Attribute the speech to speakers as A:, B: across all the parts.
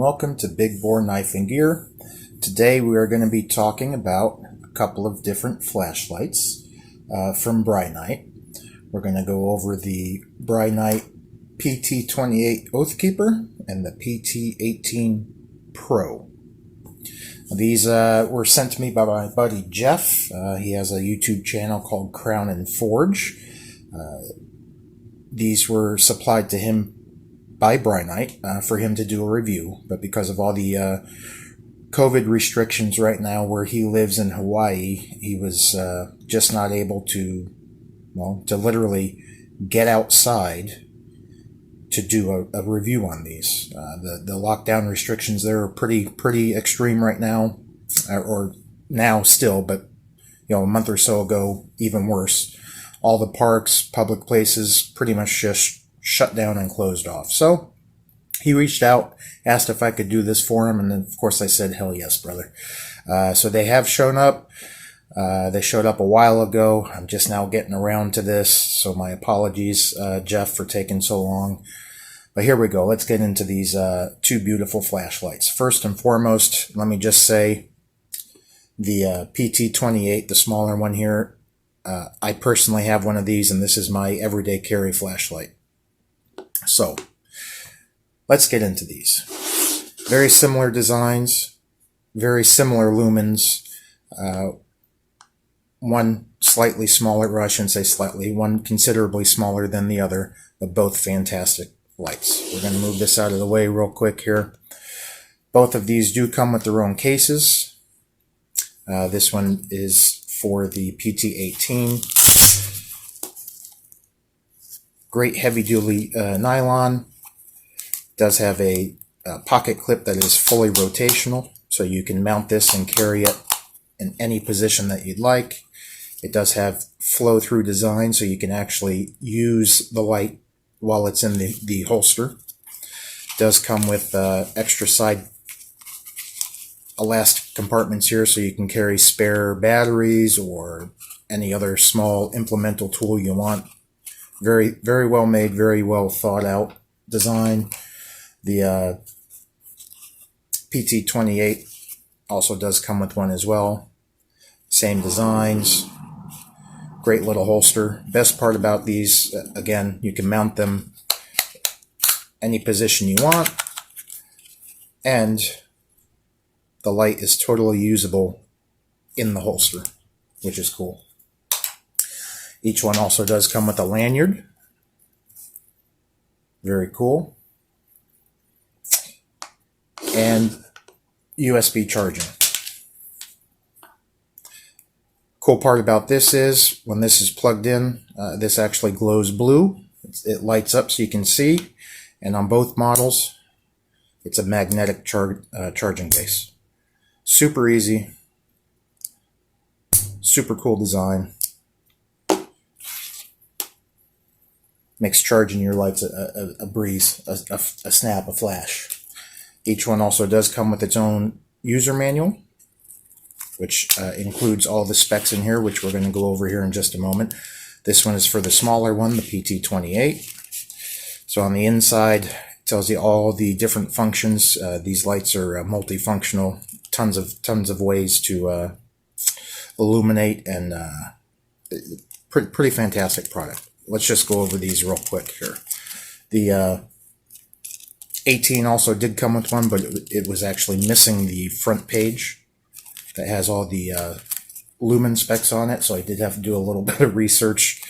A: welcome to Big Bore Knife and Gear. Today we are going to be talking about a couple of different flashlights from Brinyte. We're going to go over the Brinyte Pt28 Oathkeeper and the PT18 Pro. These were sent to me by my buddy Jeff. He has a YouTube channel called Crown and Forge. These were supplied to him by Brinyte for him to do a review, but because of all the COVID restrictions right now where he lives in Hawaii, he was just not able to, to literally get outside to do a review on these. The lockdown restrictions there are pretty extreme right now, or now still, but a month or so ago, even worse. All the parks, public places, pretty much just shut down and closed off. So he reached out, asked if I could do this for him, and then of course I said, hell yes, brother. So they have shown up. They showed up a while ago. I'm just now getting around to this, so my apologies, Jeff, for taking so long. But here we go. Let's get into these two beautiful flashlights. First and foremost, let me just say the PT28, the smaller one here, I personally have one of these, and this is my everyday carry flashlight. So let's get into these. Very similar designs, very similar lumens. One slightly smaller, or I shouldn't say slightly, one considerably smaller than the other, but both fantastic lights. We're going to move this out of the way real quick here. Both of these do come with their own cases. This one is for the PT18. Great heavy-duty nylon. Does have a pocket clip that is fully rotational, so you can mount this and carry it in any position that you'd like. It does have flow-through design, so you can actually use the light while it's in the holster. It does come with extra side elastic compartments here, so you can carry spare batteries or any other small implemental tool you want. Very, very well made, very well thought out design. The PT28 also does come with one as well. Same designs. Great little holster. Best part about these, again, you can mount them any position you want. And the light is totally usable in the holster, which is cool. Each one also does come with a lanyard. Very cool. And USB charging. Cool part about this is when this is plugged in, this actually glows blue. It lights up so you can see. And on both models, it's a magnetic charging base. Super easy. Super cool design. Makes charging your lights a breeze, a snap, a flash. Each one also does come with its own user manual, which includes all the specs in here, which we're going to go over here in just a moment. This one is for the smaller one, the PT28. So on the inside, it tells you all the different functions. These lights are multifunctional, tons of ways to illuminate, and pretty fantastic product. Let's just go over these real quick here. The 18 also did come with one, but it was actually missing the front page that has all the lumen specs on it, so I did have to do a little bit of research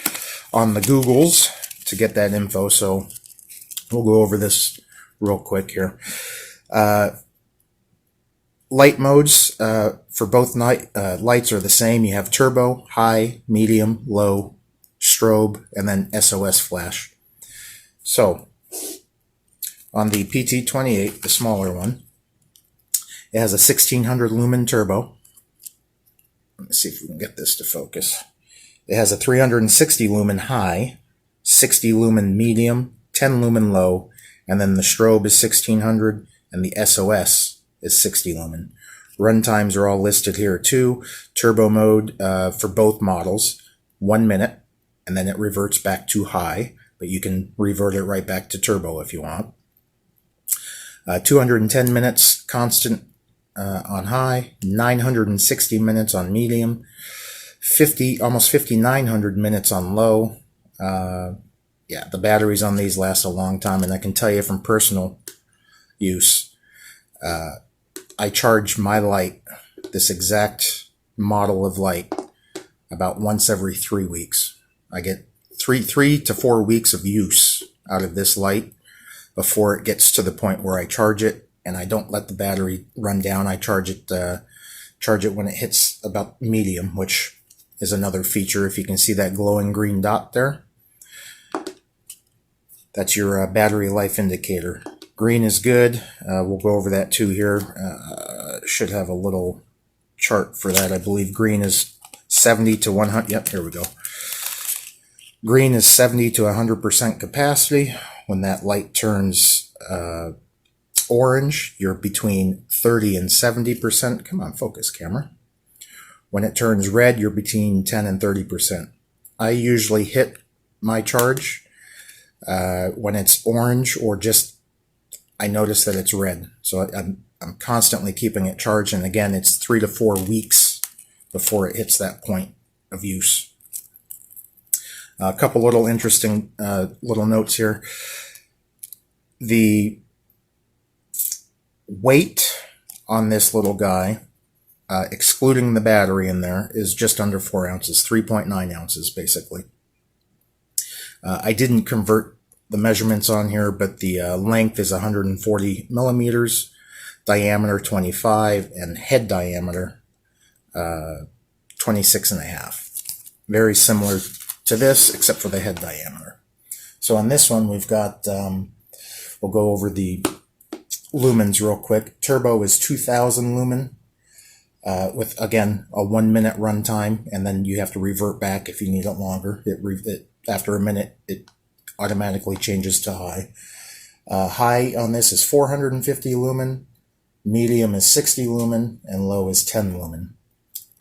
A: on the Googles to get that info, so we'll go over this real quick here. Light modes for both lights are the same. You have turbo, high, medium, low, strobe, and then SOS flash. So on the PT28, the smaller one, it has a 1600 lumen turbo. Let's see if we can get this to focus. It has a 360 lumen high, 60 lumen medium, 10 lumen low, and then the strobe is 1600 and the SOS is 60 lumen. Run times are all listed here too. Turbo mode for both models, 1 minute. And then it reverts back to high, but you can revert it right back to turbo if you want. 210 minutes constant on high, 960 minutes on medium, almost 5,900 minutes on low. Yeah, the batteries on these last a long time, and I can tell you from personal use, I charge my light, this exact model of light, about once every 3 weeks. I get three to 4 weeks of use out of this light before it gets to the point where I charge it, and I don't let the battery run down. I charge it when it hits about medium, which is another feature. If you can see that glowing green dot there, that's your battery life indicator. Green is good. We'll go over that too here. Should have a little chart for that. I believe green is 70 to 100. Yep, here we go. Green is 70 to 100% capacity. When that light turns orange, you're between 30 and 70%. Come on, focus, camera. When it turns red, you're between 10 and 30%. I usually hit my charge when it's orange, or just I notice that it's red. So I'm constantly keeping it charged, and again, it's 3 to 4 weeks before it hits that point of use. A couple little interesting little notes here. The weight on this little guy, excluding the battery in there, is just under 4 ounces, 3.9 ounces basically. I didn't convert the measurements on here, but the length is 140 millimeters, diameter 25, and head diameter 26.5. Very similar to this, except for the head diameter. So on this one, we've got, we'll go over the lumens real quick. Turbo is 2000 lumen with, again, a 1 minute run time, and then you have to revert back if you need it longer. After a minute, it automatically changes to high. High on this is 450 lumen, medium is 60 lumen, and low is 10 lumen.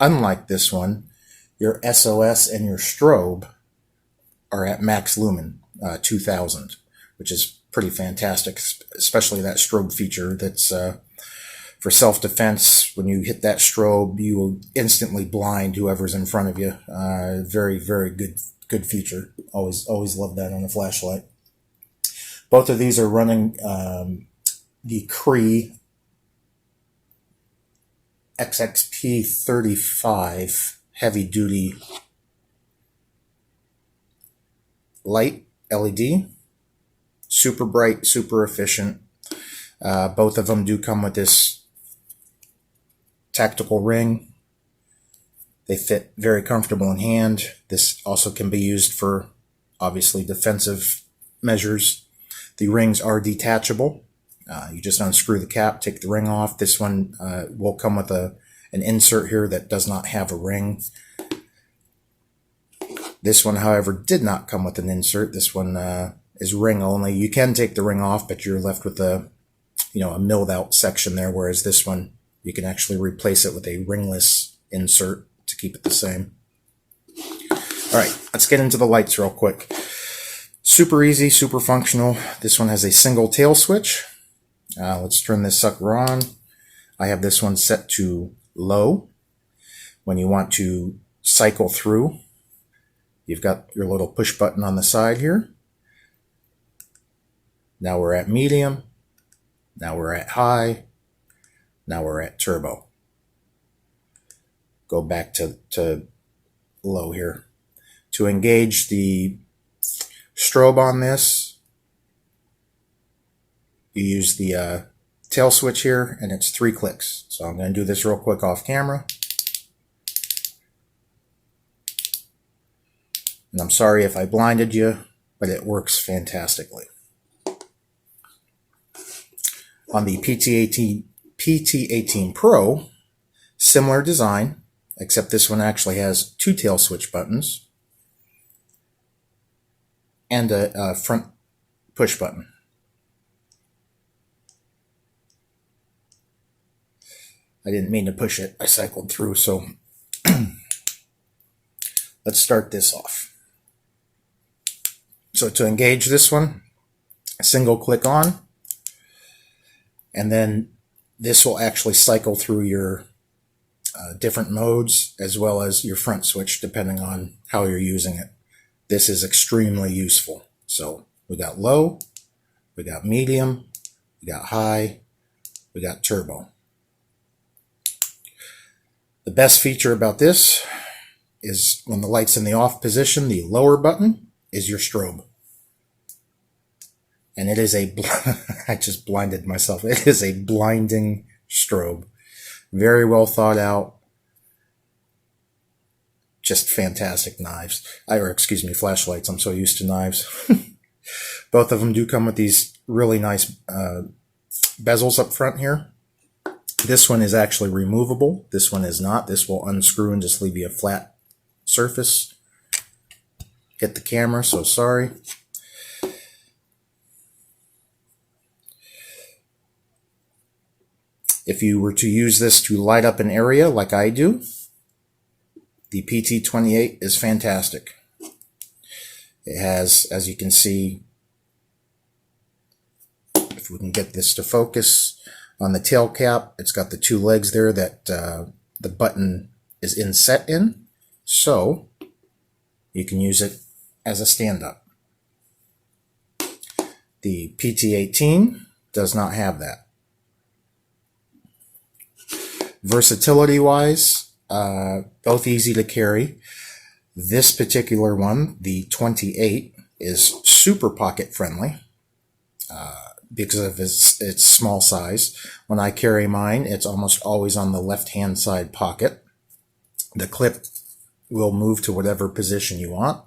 A: Unlike this one, your SOS and your strobe are at max lumen, 2000, which is pretty fantastic, especially that strobe feature that's for self-defense. When you hit that strobe, you will instantly blind whoever's in front of you. Very, very good feature. Always love that on a flashlight. Both of these are running the Cree XXP35 heavy duty light LED. Super bright, super efficient. Both of them do come with this tactical ring. They fit very comfortable in hand. This also can be used for, obviously, defensive measures. The rings are detachable. You just unscrew the cap, take the ring off. This one will come with an insert here that does not have a ring. This one, however, did not come with an insert. This one is ring only. You can take the ring off, but you're left with a milled out section there, whereas this one, you can actually replace it with a ringless insert to keep it the same. All right, let's get into the lights real quick. Super easy, super functional. This one has a single tail switch. Let's turn this sucker on. I have this one set to low. When you want to cycle through, you've got your little push button on the side here. Now we're at medium. Now we're at high. Now we're at turbo. Go back to low here. To engage the strobe on this, you use the tail switch here, and it's 3 clicks. So I'm going to do this real quick off camera. And I'm sorry if I blinded you, but it works fantastically. On the PT18 Pro, similar design, except this one actually has 2 tail switch buttons and a front push button. I didn't mean to push it. I cycled through, so let's start this off. So to engage this one, single click on. And then this will actually cycle through your different modes as well as your front switch depending on how you're using it. This is extremely useful. So we got low, we got medium, we got high, we got turbo. The best feature about this is when the light's in the off position, the lower button is your strobe. And it is a, I just blinded myself. It is a blinding strobe. Very well thought out. Just fantastic knives. Flashlights. I'm so used to knives. Both of them do come with these really nice bezels up front here. This one is actually removable. This one is not. This will unscrew and just leave you a flat surface. Hit the camera, so sorry. If you were to use this to light up an area like I do, the PT28 is fantastic. It has, as you can see, if we can get this to focus, on the tail cap, it's got the two legs there that the button is inset in, so you can use it as a stand-up. The PT18 does not have that. Versatility-wise, both easy to carry. This particular one, the 28, is super pocket friendly because of its small size. When I carry mine, it's almost always on the left-hand side pocket. The clip will move to whatever position you want.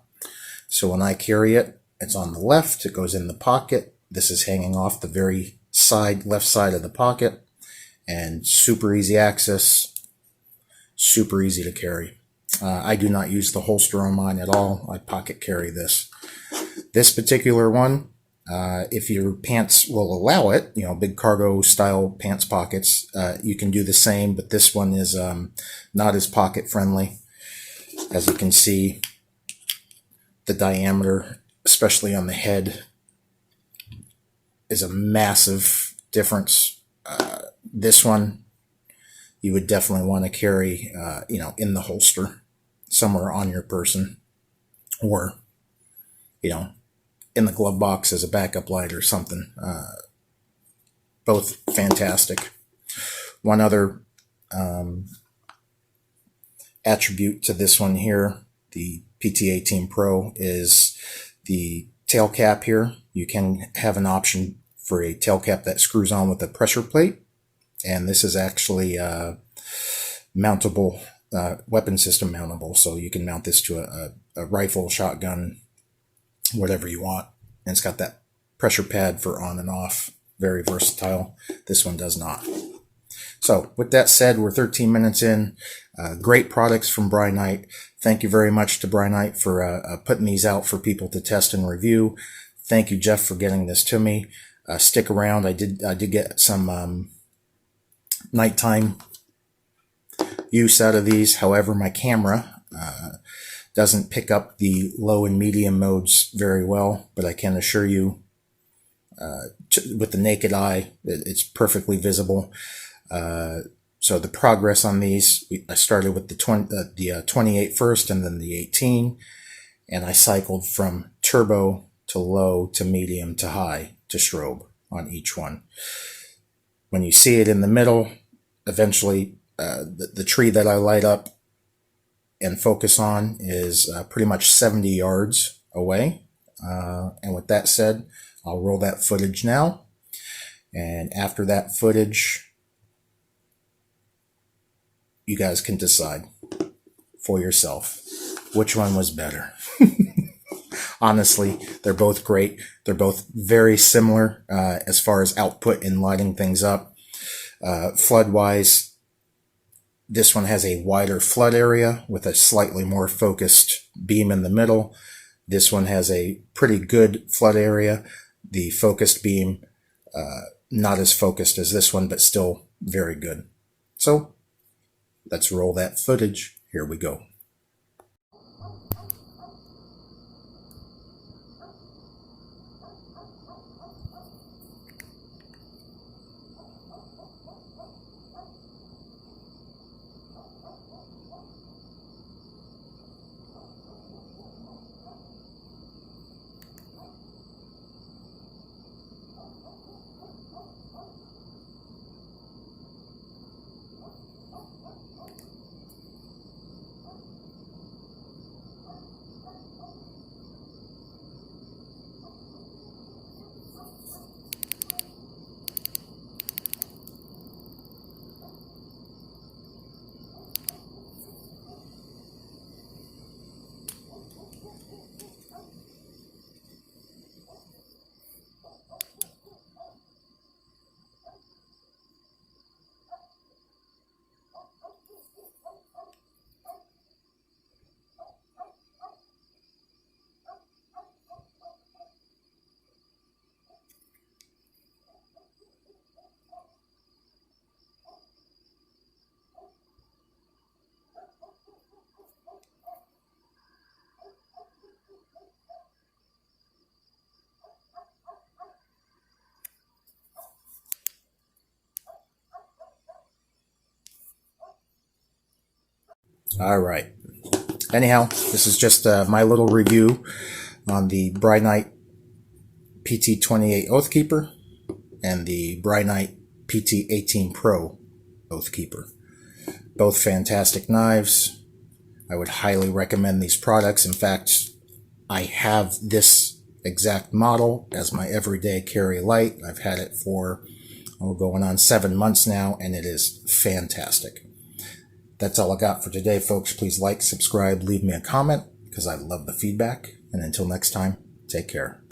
A: So when I carry it, it's on the left, it goes in the pocket. This is hanging off the very left side of the pocket. And super easy access, super easy to carry. I do not use the holster on mine at all. I pocket carry this. This particular one, if your pants will allow it, big cargo style pants pockets, you can do the same, but this one is not as pocket friendly. As you can see, the diameter, especially on the head, is a massive difference. This one, you would definitely want to carry, in the holster somewhere on your person, or, in the glove box as a backup light or something. Both fantastic. One other attribute to this one here, the PT18 Pro, is the tail cap here. You can have an option for a tail cap that screws on with a pressure plate. And this is actually mountable, weapon system mountable. So you can mount this to a rifle, shotgun, whatever you want. And it's got that pressure pad for on and off. Very versatile. This one does not. So with that said, we're 13 minutes in. Great products from Brinyte. Thank you very much to Brinyte for putting these out for people to test and review. Thank you, Jeff, for getting this to me. Stick around. I did get some nighttime use out of these. However, my camera doesn't pick up the low and medium modes very well, but I can assure you with the naked eye, it's perfectly visible. So the progress on these, I started with the 28 first and then the 18, and I cycled from turbo to low to medium to high to strobe on each one. When you see it in the middle, eventually the tree that I light up and focus on is pretty much 70 yards away. And with that said, I'll roll that footage now. And after that footage, you guys can decide for yourself which one was better. Honestly, they're both great. They're both very similar as far as output in lighting things up. Flood-wise, this one has a wider flood area with a slightly more focused beam in the middle. This one has a pretty good flood area. The focused beam, not as focused as this one, but still very good. So let's roll that footage. Here we go. All right. Anyhow, this is just my little review on the Brinyte Pt28 Oathkeeper and the Brinyte PT18 Pro Oathkeeper. Both fantastic knives. I would highly recommend these products. In fact, I have this exact model as my everyday carry light. I've had it for going on 7 months now, and it is fantastic. That's all I got for today, folks. Please like, subscribe, leave me a comment, because I love the feedback. And until next time, take care.